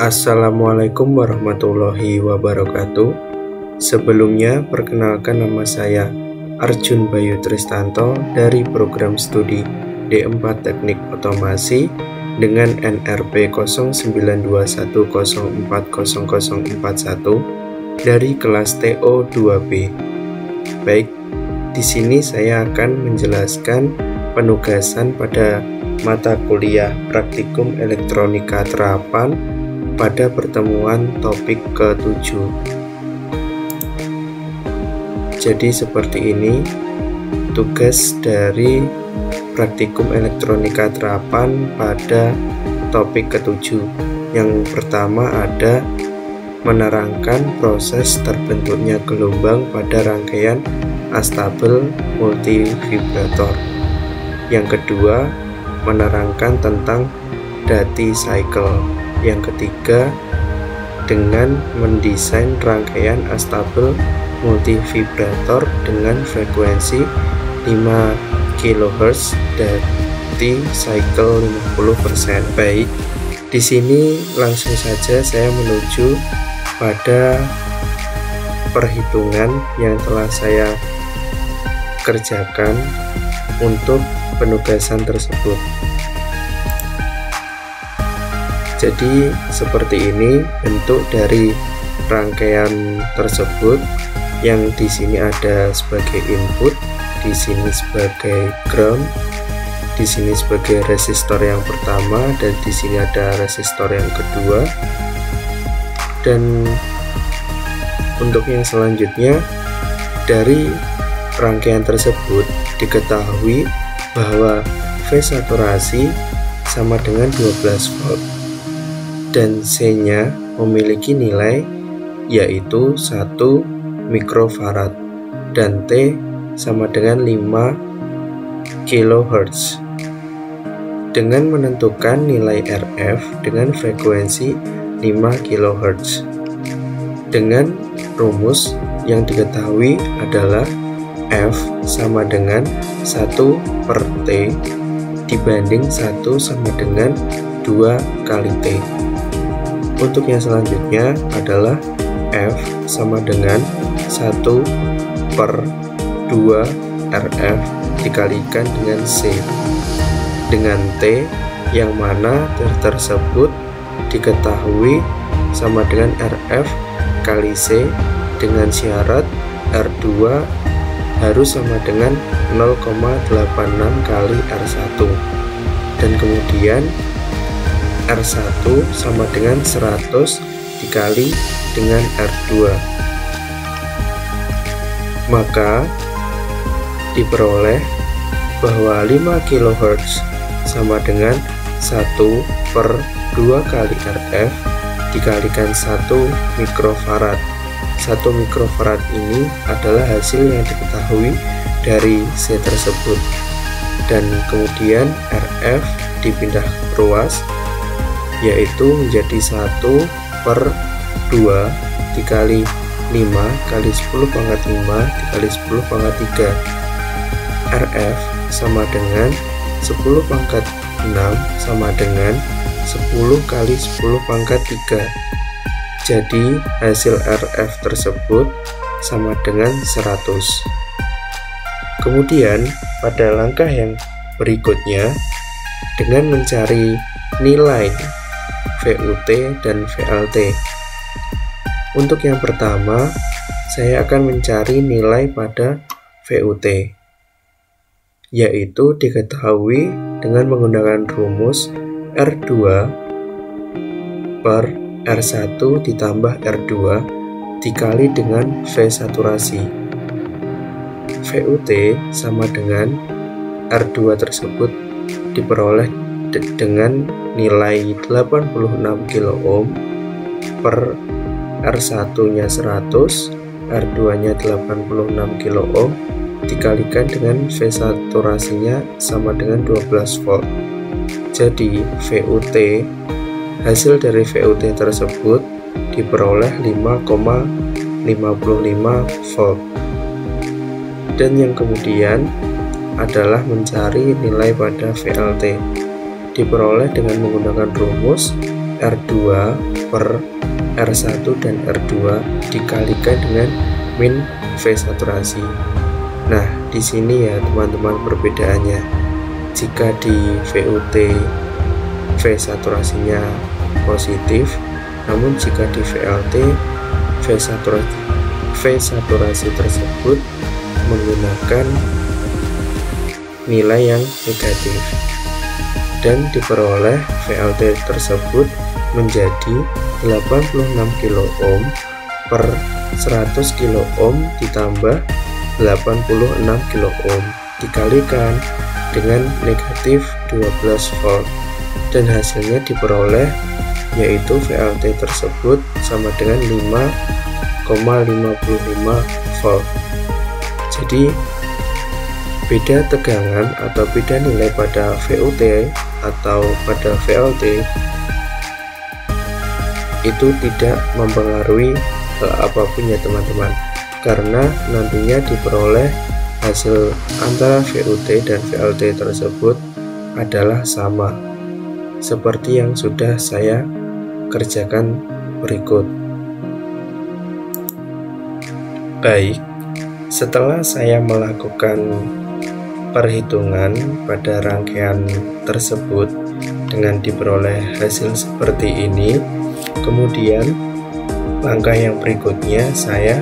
Assalamualaikum warahmatullahi wabarakatuh. Sebelumnya, perkenalkan nama saya Arjun Bayu Tristanto dari program studi D4 Teknik Otomasi dengan NRP 0921040041 dari kelas TO2B. Baik, di sini saya akan menjelaskan penugasan pada mata kuliah Praktikum Elektronika Terapan pada pertemuan topik ke-7. Jadi seperti ini tugas dari Praktikum Elektronika Terapan pada topik ke-7. Yang pertama ada menerangkan proses terbentuknya gelombang pada rangkaian astabel multivibrator. Yang kedua, menerangkan tentang Dati cycle. Yang ketiga, dengan mendesain rangkaian astabel multivibrator dengan frekuensi 5 kHz Dati cycle 50%. Baik, di sini langsung saja saya menuju pada perhitungan yang telah saya kerjakan untuk penugasan tersebut. Jadi seperti ini bentuk dari rangkaian tersebut, yang di sini ada sebagai input, di sini sebagai ground, di sini sebagai resistor yang pertama, dan di sini ada resistor yang kedua. Dan untuk yang selanjutnya, dari rangkaian tersebut diketahui bahwa V saturasi sama dengan 12 volt dan C-nya memiliki nilai yaitu 1 mikrofarad dan T sama dengan 5 kHz. Dengan menentukan nilai RF dengan frekuensi 5 kHz dengan rumus yang diketahui adalah F sama dengan 1 per T dibanding 1 sama dengan 2 kali T. Untuk yang selanjutnya adalah F sama dengan 1 per 2 RF dikalikan dengan C dengan T, yang mana T tersebut diketahui sama dengan RF kali C dengan syarat R2 harus sama dengan 0,86 kali R1, dan kemudian R1 sama dengan 100 dikali dengan R2, maka diperoleh bahwa 5 kHz sama dengan 1 per 2 kali RF dikalikan 1 mikrofarad. 1 mikrofarad ini adalah hasil yang diketahui dari C tersebut, dan kemudian RF dipindah ruas yaitu menjadi 1 per 2 dikali 5 kali 10 pangkat 5 dikali 10 pangkat 3. RF sama dengan 10 pangkat 6 sama dengan 10 kali 10 pangkat 3. Jadi hasil RF tersebut sama dengan 100. Kemudian pada langkah yang berikutnya, dengan mencari nilai VUT dan VLT. Untuk yang pertama, saya akan mencari nilai pada VUT, yaitu diketahui dengan menggunakan rumus R2 per R1 ditambah R2 dikali dengan V saturasi. VUT sama dengan R2 tersebut diperoleh dengan nilai 86 kilo ohm per R1 nya 100, R2 nya 86 kilo ohm dikalikan dengan V saturasinya sama dengan 12 volt. Jadi VUT, hasil dari VUT tersebut diperoleh 5,55 volt. Dan yang kemudian adalah mencari nilai pada VLT. diperoleh dengan menggunakan rumus R2 per R1 dan R2 dikalikan dengan min V saturasi. Nah, di sini ya teman-teman perbedaannya. Jika di VOT V saturasinya positif, namun jika di VLT V saturasi tersebut menggunakan nilai yang negatif, dan diperoleh VLT tersebut menjadi 86 kilo ohm per 100 kilo ohm ditambah 86 kilo ohm dikalikan dengan negatif 12 volt, dan hasilnya diperoleh yaitu VLT tersebut sama dengan 5,55 volt. Jadi beda tegangan atau beda nilai pada VOT atau pada VLT itu tidak mempengaruhi hal apapun ya teman-teman, karena nantinya diperoleh hasil antara VOT dan VLT tersebut adalah sama seperti yang sudah saya kerjakan berikut. Baik, setelah saya melakukan perhitungan pada rangkaian tersebut dengan diperoleh hasil seperti ini, kemudian langkah yang berikutnya saya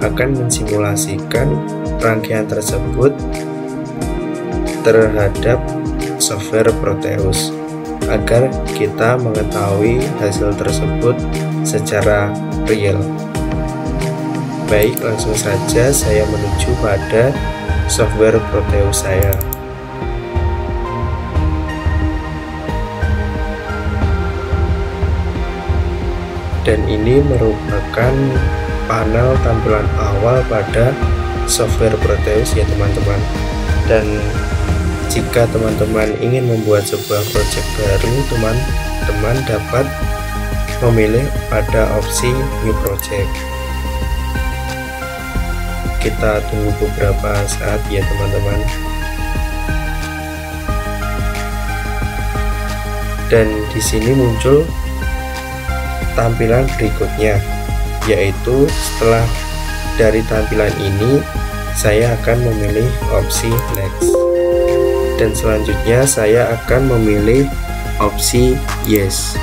akan mensimulasikan rangkaian tersebut terhadap software Proteus agar kita mengetahui hasil tersebut secara real. Baik, langsung saja saya menuju pada software Proteus saya. Dan ini merupakan panel tampilan awal pada software Proteus ya teman-teman. Dan jika teman-teman ingin membuat sebuah project baru, teman-teman dapat memilih pada opsi new project. Kita tunggu beberapa saat ya teman-teman. Dan di sini muncul tampilan berikutnya, yaitu setelah dari tampilan ini saya akan memilih opsi next, dan selanjutnya saya akan memilih opsi yes.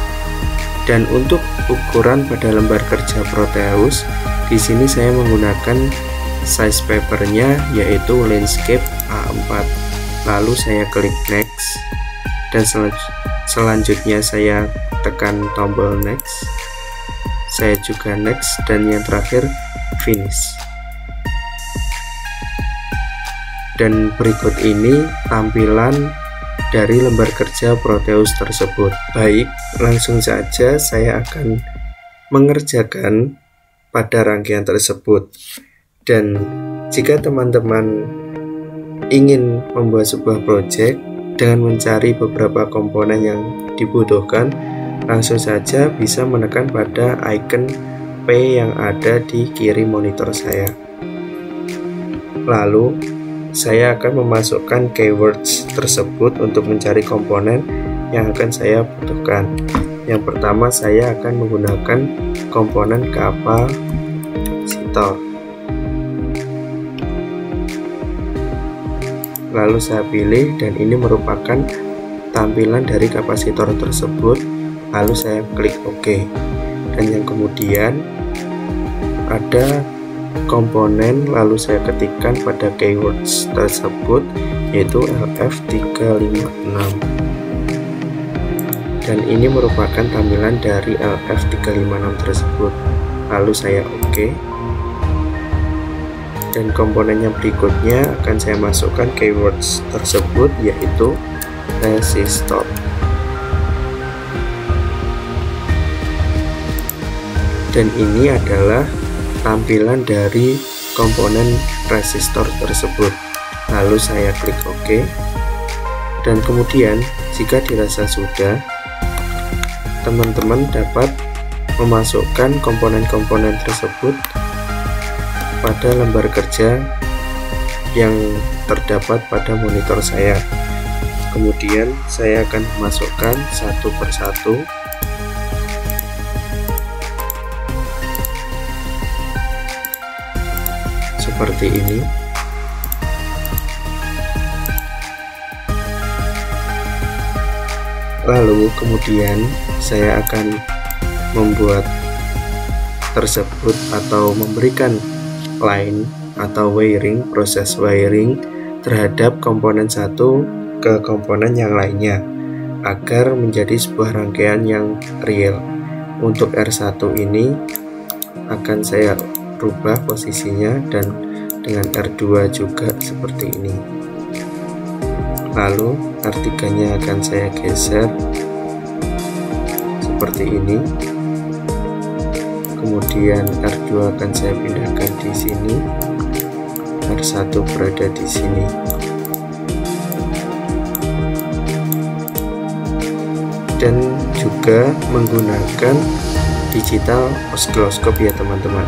Dan untuk ukuran pada lembar kerja Proteus, di sini saya menggunakan size papernya yaitu landscape A4. Lalu saya klik next, dan selanjutnya saya tekan tombol next. Saya juga next, dan yang terakhir finish. Dan berikut ini tampilan dari lembar kerja Proteus tersebut. Baik, langsung saja saya akan mengerjakan pada rangkaian tersebut. Dan jika teman-teman ingin membuat sebuah project dengan mencari beberapa komponen yang dibutuhkan, langsung saja bisa menekan pada icon P yang ada di kiri monitor saya. Lalu saya akan memasukkan keywords tersebut untuk mencari komponen yang akan saya butuhkan. Yang pertama, saya akan menggunakan komponen kapasitor. Lalu saya pilih, dan ini merupakan tampilan dari kapasitor tersebut. Lalu saya klik OK. Dan yang kemudian ada komponen, lalu saya ketikkan pada keywords tersebut yaitu LF356, dan ini merupakan tampilan dari LF356 tersebut. Lalu saya OK, dan komponen yang berikutnya akan saya masukkan keywords tersebut yaitu resistor. Dan ini adalah tampilan dari komponen resistor tersebut. Lalu saya klik OK, dan kemudian jika dirasa sudah, teman-teman dapat memasukkan komponen-komponen tersebut pada lembar kerja yang terdapat pada monitor saya. Kemudian saya akan memasukkan satu persatu. seperti ini. Lalu kemudian saya akan membuat tersebut atau memberikan line atau wiring, proses wiring terhadap komponen satu ke komponen yang lainnya agar menjadi sebuah rangkaian yang real. Untuk R1 ini akan saya rubah posisinya dan dengan R2 juga seperti ini. Lalu R3 nya akan saya geser seperti ini. Kemudian R2 akan saya pindahkan di sini, R1 berada di sini. Dan juga menggunakan digital oscilloscope ya teman-teman.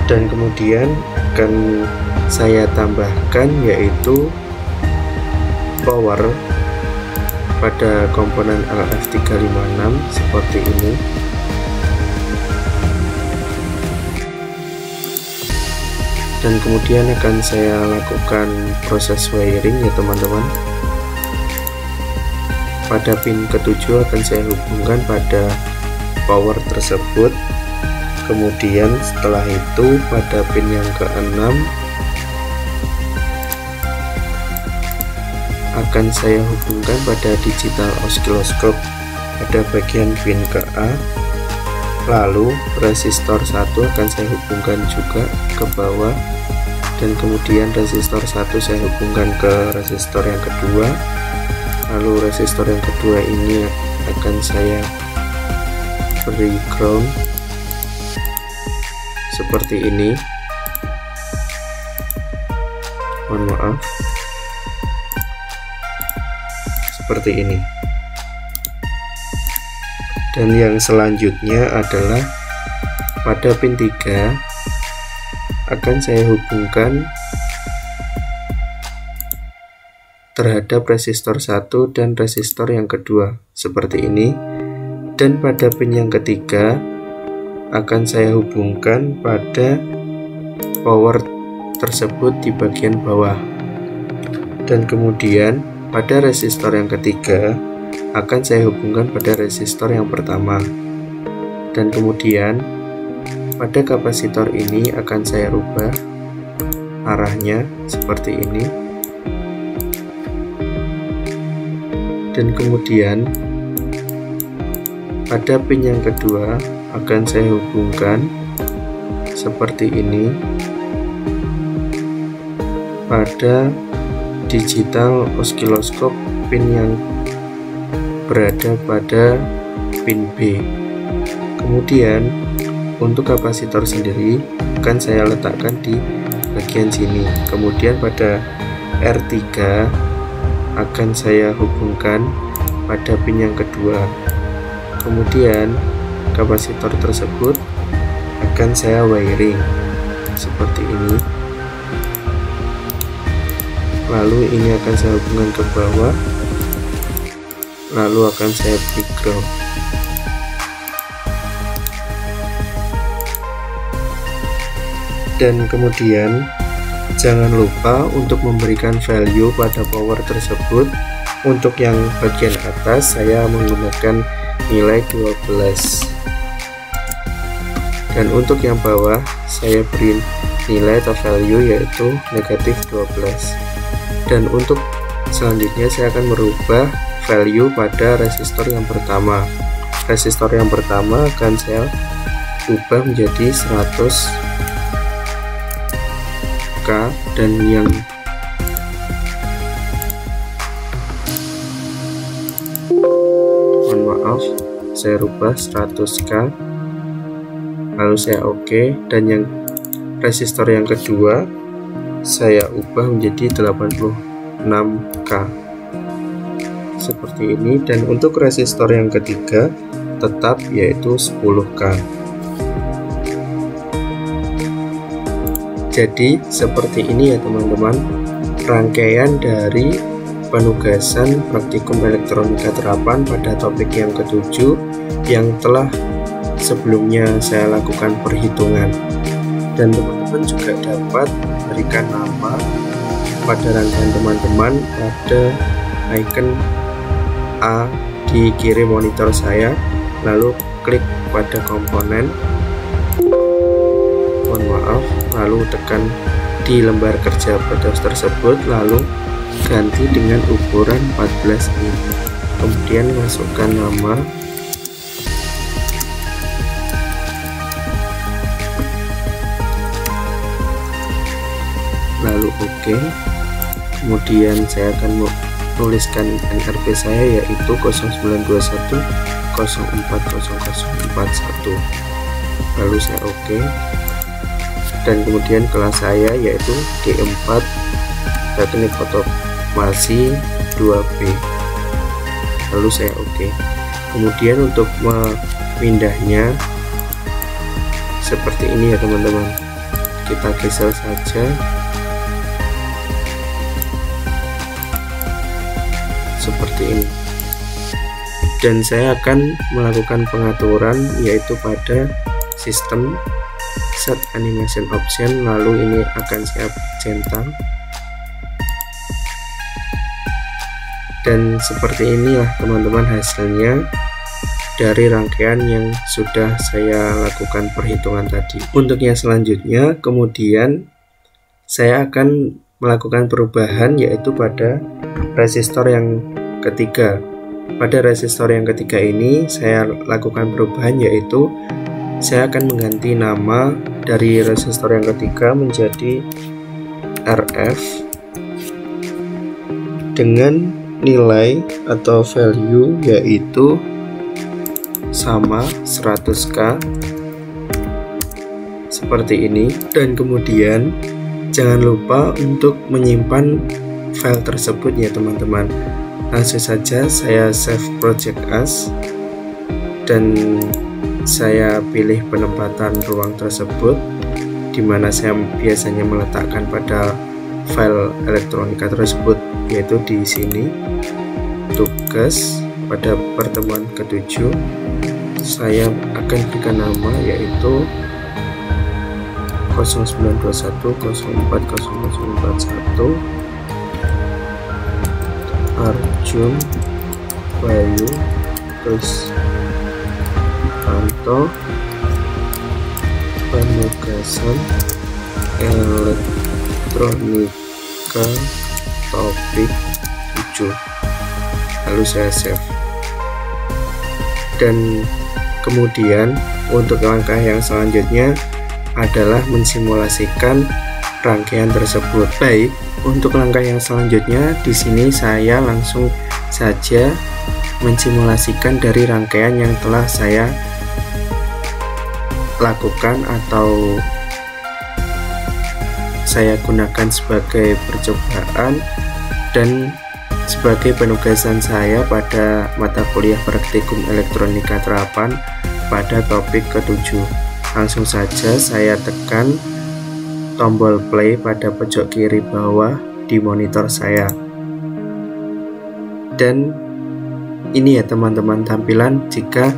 Dan kemudian akan saya tambahkan yaitu power pada komponen LF356 seperti ini. Dan kemudian akan saya lakukan proses wiring ya teman-teman. Pada pin ke-7 akan saya hubungkan pada power tersebut. Kemudian setelah itu pada pin yang ke-6 akan saya hubungkan pada digital oscilloscope pada bagian pin ke A. Lalu resistor 1 akan saya hubungkan juga ke bawah, dan kemudian resistor 1 saya hubungkan ke resistor yang kedua. Lalu resistor yang kedua ini akan saya beri ground seperti ini. Mohon maaf, seperti ini. Dan yang selanjutnya adalah pada pin 3 akan saya hubungkan terhadap resistor 1 dan resistor yang kedua seperti ini. Dan pada pin yang ketiga akan saya hubungkan pada power tersebut di bagian bawah. Dan kemudian pada resistor yang ketiga akan saya hubungkan pada resistor yang pertama. Dan kemudian pada kapasitor ini akan saya rubah arahnya seperti ini. Dan kemudian pada pin yang kedua akan saya hubungkan seperti ini pada digital oscilloscope pin yang berada pada pin B. Kemudian untuk kapasitor sendiri akan saya letakkan di bagian sini. Kemudian pada R3 akan saya hubungkan pada pin yang kedua. Kemudian kapasitor tersebut akan saya wiring seperti ini. Lalu ini akan saya hubungkan ke bawah, lalu akan saya beri ground. Dan kemudian jangan lupa untuk memberikan value pada power tersebut. Untuk yang bagian atas saya menggunakan nilai 12, dan untuk yang bawah saya beri nilai atau value yaitu negatif 12. Dan untuk selanjutnya saya akan merubah value pada resistor yang pertama. Resistor yang pertama akan saya ubah menjadi 100K, dan yang mohon maaf saya rubah 100K, lalu saya OK. Dan yang resistor yang kedua saya ubah menjadi 86K seperti ini. Dan untuk resistor yang ketiga tetap yaitu 10K. Jadi seperti ini ya teman-teman, rangkaian dari penugasan praktikum elektronika terapan pada topik yang ke-7 yang telah sebelumnya saya lakukan perhitungan. Dan teman-teman juga dapat berikan nama pada rangkaian teman-teman pada icon A di kiri monitor saya, lalu klik pada komponen, lalu tekan di lembar kerja Prodos tersebut, lalu ganti dengan ukuran 14 in. Kemudian masukkan nama, lalu OK. Kemudian saya akan menuliskan NRP saya, yaitu 0921 040041, lalu saya OK. Dan kemudian kelas saya yaitu D4 teknik otomasi 2B, lalu saya OK. Kemudian untuk memindahnya seperti ini ya teman-teman, kita geser saja seperti ini. Dan saya akan melakukan pengaturan yaitu pada sistem set animation option, lalu ini akan saya centang. Dan seperti inilah teman-teman hasilnya dari rangkaian yang sudah saya lakukan perhitungan tadi. Untuk yang selanjutnya, kemudian saya akan melakukan perubahan yaitu pada resistor yang ketiga. Pada resistor yang ketiga ini saya lakukan perubahan, yaitu saya akan mengganti nama dari resistor yang ketiga menjadi RF dengan nilai atau value yaitu sama 100K seperti ini. Dan kemudian jangan lupa untuk menyimpan file tersebut ya teman-teman. Langsung saja saya save project as dan saya pilih penempatan ruang tersebut, dimana saya biasanya meletakkan pada file elektronika tersebut, yaitu di sini. Tugas pada pertemuan ke-7 saya akan berikan nama yaitu 0921040041 Arjun Bayu Krismanto, penugasan elektronika topik 7, lalu saya save. Dan kemudian untuk langkah yang selanjutnya adalah mensimulasikan rangkaian tersebut. Baik, untuk langkah yang selanjutnya di sini saya langsung saja mensimulasikan dari rangkaian yang telah saya lakukan atau saya gunakan sebagai percobaan dan sebagai penugasan saya pada mata kuliah praktikum elektronika terapan pada topik ke-7. Langsung saja saya tekan tombol play pada pojok kiri bawah di monitor saya. Dan ini ya teman-teman tampilan jika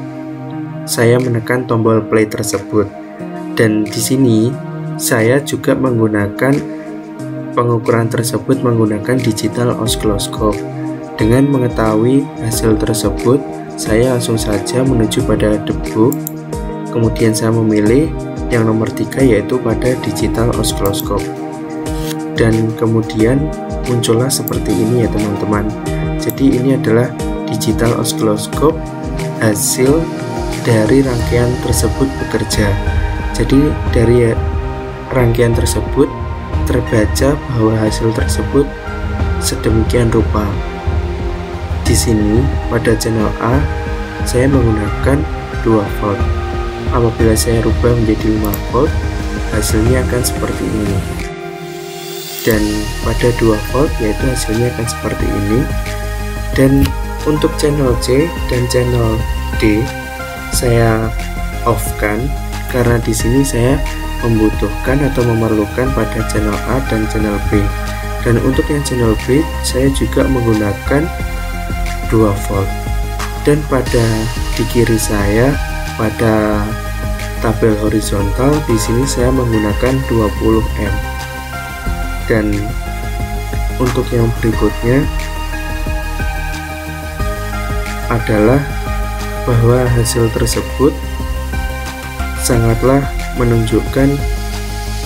saya menekan tombol play tersebut. Dan di sini saya juga menggunakan pengukuran tersebut menggunakan digital oscilloscope. Dengan mengetahui hasil tersebut, saya langsung saja menuju pada debug. Kemudian saya memilih yang nomor 3 yaitu pada digital oscilloscope. Dan kemudian muncullah seperti ini ya teman-teman. Jadi ini adalah digital oscilloscope hasil dari rangkaian tersebut bekerja. Jadi dari rangkaian tersebut terbaca bahwa hasil tersebut sedemikian rupa. Di sini pada channel A saya menggunakan 2 volt. Apabila saya rubah menjadi 5 volt, hasilnya akan seperti ini. Dan pada 2 volt yaitu hasilnya akan seperti ini. Dan untuk channel C dan channel D saya off-kan karena di sini saya membutuhkan atau memerlukan pada channel A dan channel B. Dan untuk yang channel B saya juga menggunakan 2 volt. Dan pada di kiri saya pada tabel horizontal di sini saya menggunakan 20M. Dan untuk yang berikutnya adalah bahwa hasil tersebut sangatlah menunjukkan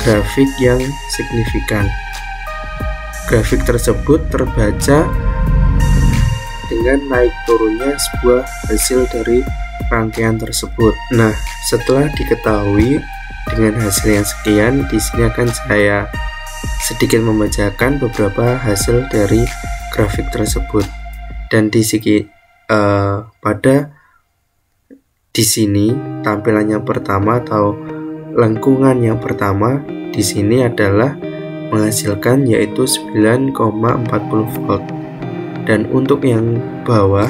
grafik yang signifikan. Grafik tersebut terbaca dengan naik turunnya sebuah hasil dari rangkaian tersebut. Nah, setelah diketahui dengan hasil yang sekian, di sini akan saya sedikit membacakan beberapa hasil dari grafik tersebut. Dan di sini tampilan yang pertama atau lengkungan yang pertama di sini adalah menghasilkan yaitu 9,40 volt. Dan untuk yang bawah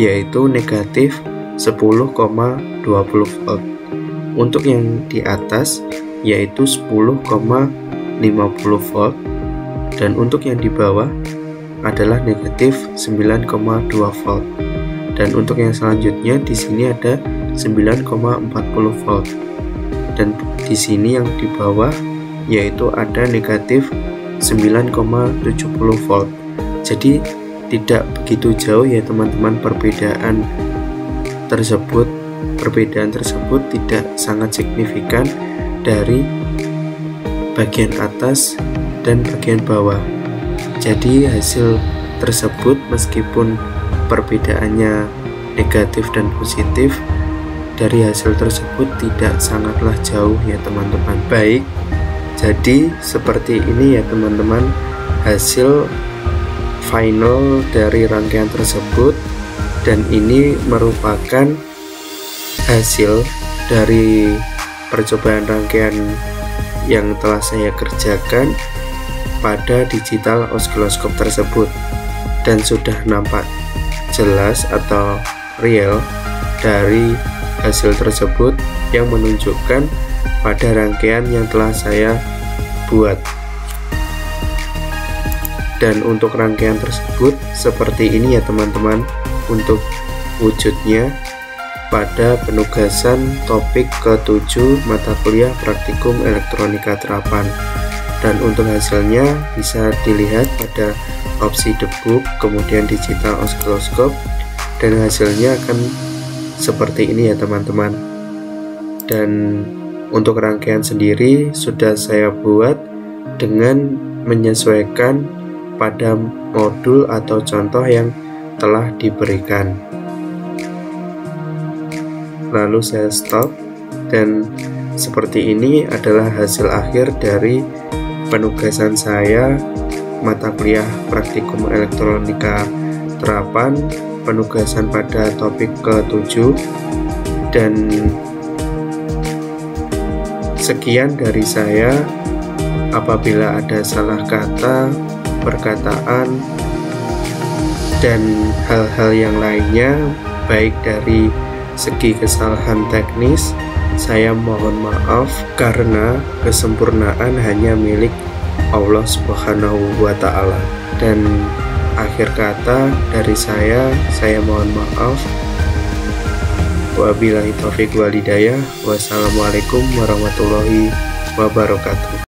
yaitu negatif 10,20 volt. Untuk yang di atas yaitu 10,50 volt. Dan untuk yang di bawah adalah negatif 9,2 volt. Dan untuk yang selanjutnya di sini ada 9,40 volt. Dan di sini yang di bawah yaitu ada negatif 9,70 volt. Jadi tidak begitu jauh ya teman-teman, perbedaan tersebut tidak sangat signifikan dari bagian atas dan bagian bawah. Jadi hasil tersebut meskipun perbedaannya negatif dan positif, dari hasil tersebut tidak sangatlah jauh ya teman-teman. Baik, jadi seperti ini ya teman-teman hasil final dari rangkaian tersebut. Dan ini merupakan hasil dari percobaan rangkaian yang telah saya kerjakan pada digital osiloskop tersebut, dan sudah nampak jelas atau real dari hasil tersebut yang menunjukkan pada rangkaian yang telah saya buat. Dan untuk rangkaian tersebut seperti ini ya teman-teman untuk wujudnya pada penugasan topik ke-7 mata kuliah praktikum elektronika terapan. Dan untuk hasilnya bisa dilihat pada opsi debug, kemudian digital osiloskop, dan hasilnya akan seperti ini ya teman-teman. Dan untuk rangkaian sendiri sudah saya buat dengan menyesuaikan pada modul atau contoh yang telah diberikan. Lalu saya stop, dan seperti ini adalah hasil akhir dari penugasan saya mata kuliah praktikum elektronika terapan, penugasan pada topik ke-7. Dan sekian dari saya. Apabila ada salah kata, perkataan, dan hal-hal yang lainnya baik dari segi kesalahan teknis, saya mohon maaf karena kesempurnaan hanya milik Allah Subhanahu wa Ta'ala. Dan akhir kata dari saya mohon maaf. Wabillahi taufiq wal hidayah. Wassalamualaikum warahmatullahi wabarakatuh.